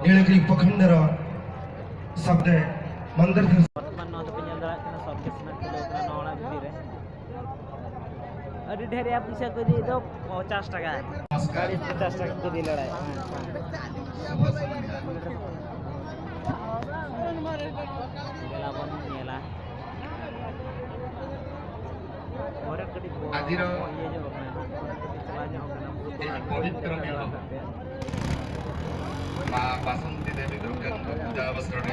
नीलगिरी उपखंडर शब्द मंदिर वर्तमान नौ पेñal दरा कना सब के सिमेंट को उतना नौना भितर रे अरे ढेर पैसा को दी दो 50 টাকা 50 টাকা को दी लड़ाई गेला बन नेला और कड़ी आजिर ये जो चला जो पवित्र मेल माँ बासंती देवी दुर्गा पूजा अवसर